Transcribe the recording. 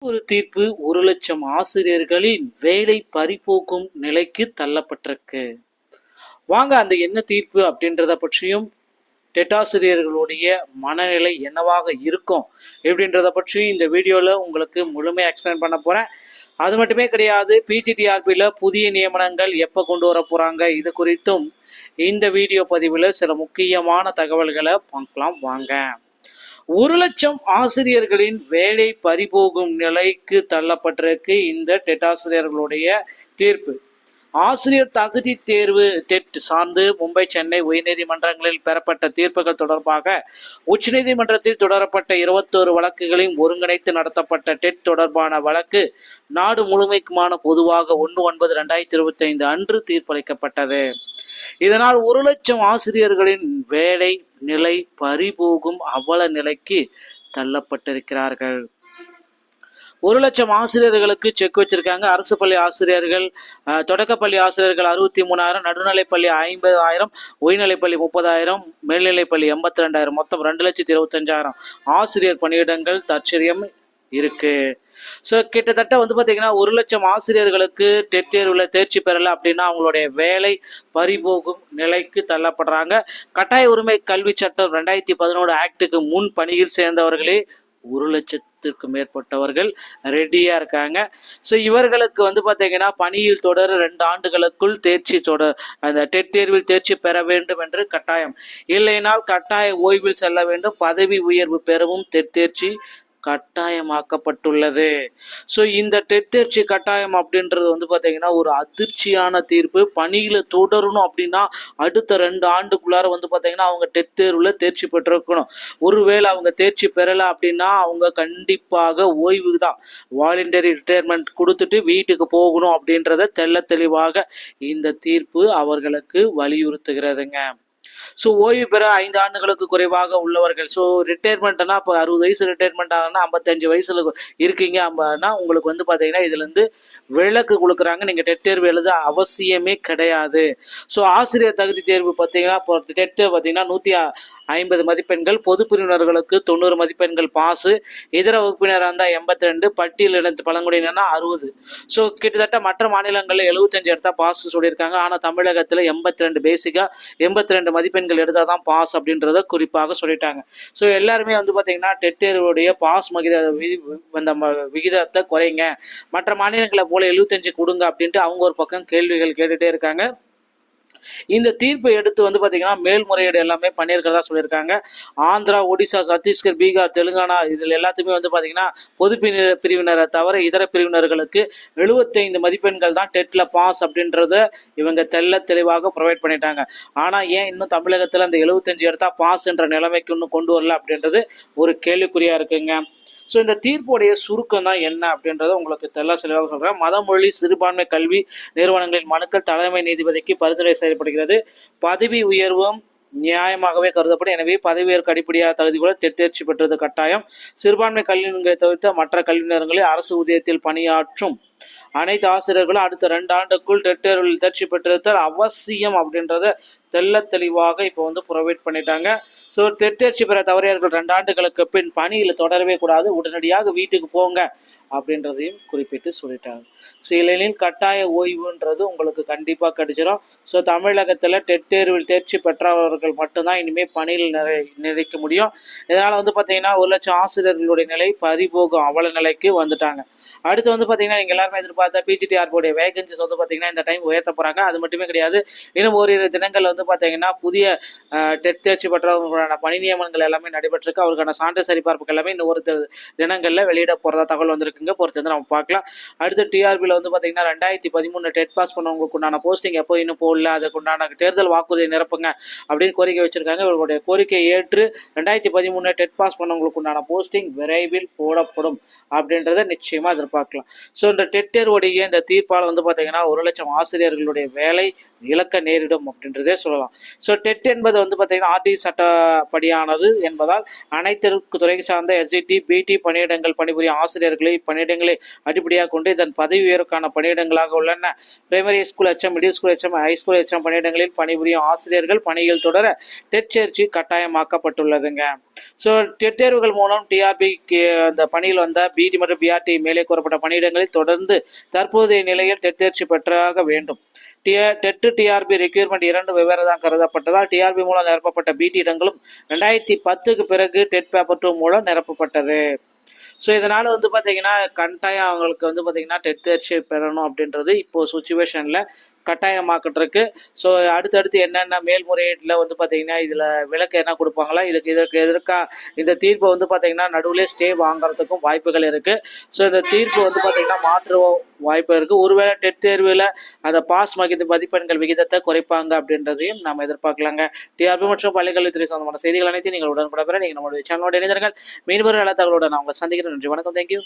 ஒரு தீர்ப்பு 1,00,000 ஆசிரியர்களின் வேலை பறிபோகும் நிலைக்கு தள்ளப்பட்டிருக்கு. வாங்க அந்த என்ன தீர்ப்பு அப்படின்றத பற்றியும் டெட் ஆசிரியர்களுடைய மனநிலை என்னவாக இருக்கும் எப்படின்றத பற்றி இந்த வீடியோவில் உங்களுக்கு முழுமையாக எக்ஸ்பிளைன் பண்ண போகிறேன். அது மட்டுமே கிடையாது, பிஜிடிஆர்பியில் புதிய நியமனங்கள் எப்போ கொண்டு வர போகிறாங்க இது குறித்தும் இந்த வீடியோ பதிவில் சில முக்கியமான தகவல்களை பார்க்கலாம். வாங்க. 1,00,000 ஆசிரியர்களின் வேலை பறிபோகும் நிலைக்கு தள்ளப்பட்டிருக்கு இந்த டெட் ஆசிரியர்களுடைய தீர்ப்பு. ஆசிரியர் தகுதி தேர்வு டெட் சார்ந்து மும்பை, சென்னை உயர்நீதிமன்றங்களில் பெறப்பட்ட தீர்ப்புகள் தொடர்பாக உச்சநீதிமன்றத்தில் தொடரப்பட்ட 21 வழக்குகளையும் ஒருங்கிணைத்து நடத்தப்பட்ட டெட் தொடர்பான வழக்கு நாடு முழுமைக்குமான பொதுவாக 1/9/2025 அன்று தீர்ப்பளிக்கப்பட்டது. இதனால் 1,00,000 ஆசிரியர்களின் வேலை நிலை பறிபோகும் அவல நிலைக்கு தள்ளப்பட்டிருக்கிறார்கள். 1,00,000 ஆசிரியர்களுக்கு செக் வச்சிருக்காங்க. அரசு பள்ளி ஆசிரியர்கள், தொடக்கப்பள்ளி ஆசிரியர்கள் 63,000, நடுநிலைப்பள்ளி 50,000, உயர்நிலைப்பள்ளி 30,000, மேல்நிலைப்பள்ளி 82,000, மொத்தம் 2,25,000 ஆசிரியர் பணியிடங்கள் தற்சரியம் இருக்கு. ஸோ கிட்டத்தட்ட பார்த்தீங்கன்னா 1,00,000 ஆசிரியர்களுக்கு டெட் தேர்வில் தேர்ச்சி பெறலை அப்படின்னா அவங்களுடைய வேலை பறிபோகும் நிலைக்கு தள்ளப்படுறாங்க. கட்டாய உரிமை கல்வி சட்டம் 2011 ஆக்டுக்கு முன் பணியில் சேர்ந்தவர்களே 1,00,000த்திற்கு மேற்பட்டவர்கள் ரெடியா இருக்காங்க. ஸோ இவர்களுக்கு பார்த்தீங்கன்னா பணியில் தொடர 2 ஆண்டுகளுக்குள் தேர்ச்சி அந்த டெட் தேர்வில் தேர்ச்சி பெற வேண்டும் என்று கட்டாயம், இல்லைனால் கட்டாய ஓய்வில் செல்ல வேண்டும். பதவி உயர்வு பெறவும் டெட் தேர்ச்சி கட்டாயமாக்கப்பட்டுள்ளது. ஸோ இந்த டெட் தேர்ச்சி கட்டாயம் அப்படின்றது பார்த்தீங்கன்னா ஒரு அதிர்ச்சியான தீர்ப்பு. பணியில் தொடரணும் அப்படின்னா அடுத்த 2 ஆண்டுக்குள்ளார பார்த்தீங்கன்னா அவங்க டெட் தேர்வில் தேர்ச்சி பெற்றிருக்கணும். ஒருவேளை அவங்க தேர்ச்சி பெறலை அப்படின்னா அவங்க கண்டிப்பாக ஓய்வு தான், வாலண்டரி ரிட்டையர்மெண்ட் கொடுத்துட்டு வீட்டுக்கு போகணும் அப்படின்றத தெள்ள தெளிவாக இந்த தீர்ப்பு அவர்களுக்கு வலியுறுத்துகிறதுங்க. ஸோ ஓய்வு பெற 5 ஆண்டுகளுக்கு குறைவாக உள்ளவர்கள், ஸோ ரிட்டையர்மெண்ட்னா இப்போ 60 வயசு ரிட்டையர்மெண்ட் ஆகுனா 55 வயசுல இருக்கீங்க அப்படின்னா உங்களுக்கு பார்த்தீங்கன்னா இதுலேருந்து விலக்கு கொடுக்குறாங்க. நீங்கள் டெட் தேர்வு எழுத அவசியமே கிடையாது. ஸோ ஆசிரியர் தகுதி தேர்வு பார்த்தீங்கன்னா இப்போ டெட்டு பார்த்தீங்கன்னா 150 மதிப்பெண்கள், பொது பிரிவினர்களுக்கு 90 மதிப்பெண்கள் பாஸு, இதர வகுப்பினராக இருந்தால் 82, பட்டியல் இனத்து பழங்குடியினா 60. ஸோ கிட்டத்தட்ட மற்ற மாநிலங்களில் 75 எடுத்தால் பாஸ் சொல்லியிருக்காங்க. ஆனால் தமிழகத்தில் 82 பேசிக்காக 82 மதிப்பெண்கள் எடுத்தால் தான் பாஸ் அப்படின்றத குறிப்பாக சொல்லிட்டாங்க. ஸோ எல்லாருமே பார்த்தீங்கன்னா டெட் தேர்வுடைய பாஸ் விகிதத்தை குறைங்க, மற்ற மாநிலங்களை போல 75 கொடுங்க அப்படின்ட்டு அவங்க ஒரு பக்கம் கேள்விகள் கேட்டுட்டே இருக்காங்க. இந்த தீர்ப்பை எடுத்து பார்த்தீங்கன்னா மேல்முறையீடு எல்லாமே பண்ணியிருக்கிறதா சொல்லியிருக்காங்க. ஆந்திரா, ஒடிசா, சத்தீஸ்கர், பீகார், தெலுங்கானா இதில் எல்லாத்துக்குமே பார்த்தீங்கன்னா பொது பிரிவினரை தவிர இதர பிரிவினர்களுக்கு 75 மதிப்பெண்கள் தான் டெட்ல பாஸ் அப்படின்றத இவங்க தெளிவாக ப்ரொவைட் பண்ணிட்டாங்க. ஆனால் ஏன் இன்னும் தமிழகத்தில் அந்த 75 எடுத்தா பாஸ் என்ற நிலைமைக்கு இன்னும் கொண்டு வரல அப்படின்றது ஒரு கேள்விக்குறியா இருக்குங்க. ஸோ இந்த தீர்ப்புடைய சுருக்கம் தான் என்ன அப்படின்றத உங்களுக்கு தெளிவாக சொல்கிறேன். மதமொழி சிறுபான்மை கல்வி நிறுவனங்களின் மனுக்கள் தலைமை நீதிபதிக்கு பரிந்துரை செய்யப்படுகிறது. பதவி உயர்வும் நியாயமாகவே கருதப்படும். எனவே பதவி உயர்வு அடிப்படையாக தகுதி கூட தேர்ச்சி பெற்றது கட்டாயம். சிறுபான்மை கல்வி நிறுவனங்களை தவிர்த்த மற்ற கல்வி நிறுவனங்களில் அரசு ஊதியத்தில் பணியாற்றும் அனைத்து ஆசிரியர்களும் அடுத்த 2 ஆண்டுக்குள் டெட் தேர்வில் தேர்ச்சி பெற்றிருத்தல் அவசியம் அப்படின்றத தெளிவாக இப்போ ப்ரொவைட் பண்ணிட்டாங்க. ஸோ டெட் தேர்ச்சி பெற தவறியவர்கள் 2 ஆண்டுகளுக்கு பின் பணியில் தொடரவே கூடாது, உடனடியாக வீட்டுக்கு போங்க அப்படின்றதையும் குறிப்பிட்டு சொல்லிட்டாங்க. ஸோ இல்லைனில் கட்டாய ஓய்வுன்றது உங்களுக்கு கண்டிப்பாக கிடைச்சிடும். ஸோ தமிழகத்தில் டெட் தேர்வில் தேர்ச்சி பெற்றவர்கள் மட்டும்தான் இனிமேல் பணியில் நிலைக்க முடியும். இதனால் பார்த்தீங்கன்னா 1,00,000 ஆசிரியர்களுடைய நிலை பறிபோகும் அவல நிலைக்கு வந்துட்டாங்க. அடுத்து பார்த்தீங்கன்னா நீங்கள் எல்லாருமே எதிர்பார்த்த பிஜிடிஆர்பியோடைய வேகன்சிஸ் பார்த்தீங்கன்னா இந்த டைம் உயர்த்த போகிறாங்க. அது மட்டுமே கிடையாது, இன்னும் ஓரிரு தினங்கள் பார்த்தீங்கன்னா புதிய டெட் தேர்ச்சி பெற்றவர்களான பணி நியமனங்கள் எல்லாமே நடைபெற்றிருக்கு. அவருக்கான சான்று சரிபார்ப்புகள் எல்லாமே இன்னும் ஒரு தினங்களில் வெளியிட போகிறதா தகவல் வந்திருக்குங்க. பொறுத்து நம்ம பார்க்கலாம். அடுத்து டிஆர்பியில் பார்த்தீங்கன்னா 2013 டெட் பாஸ் பண்ணவங்களுக்கு உண்டான போஸ்டிங் எப்போ இன்னும் போடல, அதுக்கு உண்டான தேர்தல் வாக்குறுதியை நிரப்புங்க அப்படின்னு கோரிக்கை வச்சிருக்காங்க. இவர்களுடைய கோரிக்கையை ஏற்று 2013 டெட் பாஸ் பண்ணவங்களுக்கு உண்டான போஸ்டிங் விரைவில் போடப்படும் அப்படின்றத நிச்சயமா எதிர்பார்க்கலாம். ஸோ இந்த டெட் தேர்வுடைய இந்த தீர்ப்பால் பார்த்தீங்கன்னா 1,00,000 ஆசிரியர்களுடைய வேலை இழக்க நேரிடும் அப்படின்றதே சொல்லலாம். ஸோ டெட் என்பது பார்த்தீங்கன்னா ஆர்டி சட்ட படியானது என்பதால் அனைத்து துறை சார்ந்த எஸ்ஜிடி பிடி பணியிடங்கள் பணிபுரியும் ஆசிரியர்களை பணியிடங்களை அடிப்படையாக கொண்டு இதன் பதவி உயர்வுக்கான பணியிடங்களாக உள்ளன. Primary school HM, middle school HM, high school HM பணியிடங்களில் பணிபுரியும் ஆசிரியர்கள் பணியில் தொடர டெட் தேர்ச்சி கட்டாயமாக்கப்பட்டுள்ளதுங்க. ஸோ டெட் தேர்வுகள் மூலம் டிஆர்பி அந்த பணியில் வந்த பிடி மற்றும் பிஆர்டி மேலே கூறப்பட்ட பணியிடங்களில் தொடர்ந்து தற்போதைய நிலையில் டெட் தேர்ச்சி பெற்றாக வேண்டும். டெட் டிஆர்பி ரெக்யூர்மெண்ட் இரண்டு வெவ்வேறு தான் கருதப்பட்டதால் டிஆர்பி மூலம் நிரப்பப்பட்ட பிடி இடங்களும் 2010க்கு பிறகு டெட் பேப்பர் 2 மூலம் நிரப்பப்பட்டது. ஸோ இதனால் வந்து பார்த்தீங்கன்னா கட்டாயம் அவங்களுக்கு வந்து பார்த்தீங்கன்னா டெட் தேர்ச்சி பெறணும் அப்படின்றது இப்போது சுச்சுவேஷனில் கட்டாயமாக்கிட்டு. ஸோ அடுத்தடுத்து என்னென்ன மேல்முறையீட்டில் வந்து பார்த்தீங்கன்னா இதில் விலக்கு என்ன கொடுப்பாங்களா, இதற்கு எதிர்க்காக இந்த தீர்ப்பை வந்து பார்த்தீங்கன்னா நடுவில் ஸ்டே வாங்குறதுக்கும் வாய்ப்புகள் இருக்குது. ஸோ இந்த தீர்ப்பு வந்து பார்த்தீங்கன்னா மாற்று வாய்ப்பு இருக்குது. ஒருவேளை டெட் தேர்வில் அந்த பாஸ் மதிப்பெண்கள் விகிதத்தை குறைப்பாங்க அப்படின்றதையும் நம்ம எதிர்பார்க்கலாங்க. டிஆர்பி மற்றும் பள்ளிக்கல்வித்துறை சம்பந்தமான செய்திகள் அனைத்தையும் நீங்கள் உடனுக்குடன் பெற நீங்கள் நம்மளுடைய சேனலோட இணைந்தர்கள் மீண்டும் நல்ல தகவலோட நான் உங்களை சந்திக்கிறேன். நன்றி, வணக்கம், தேங்க்யூ.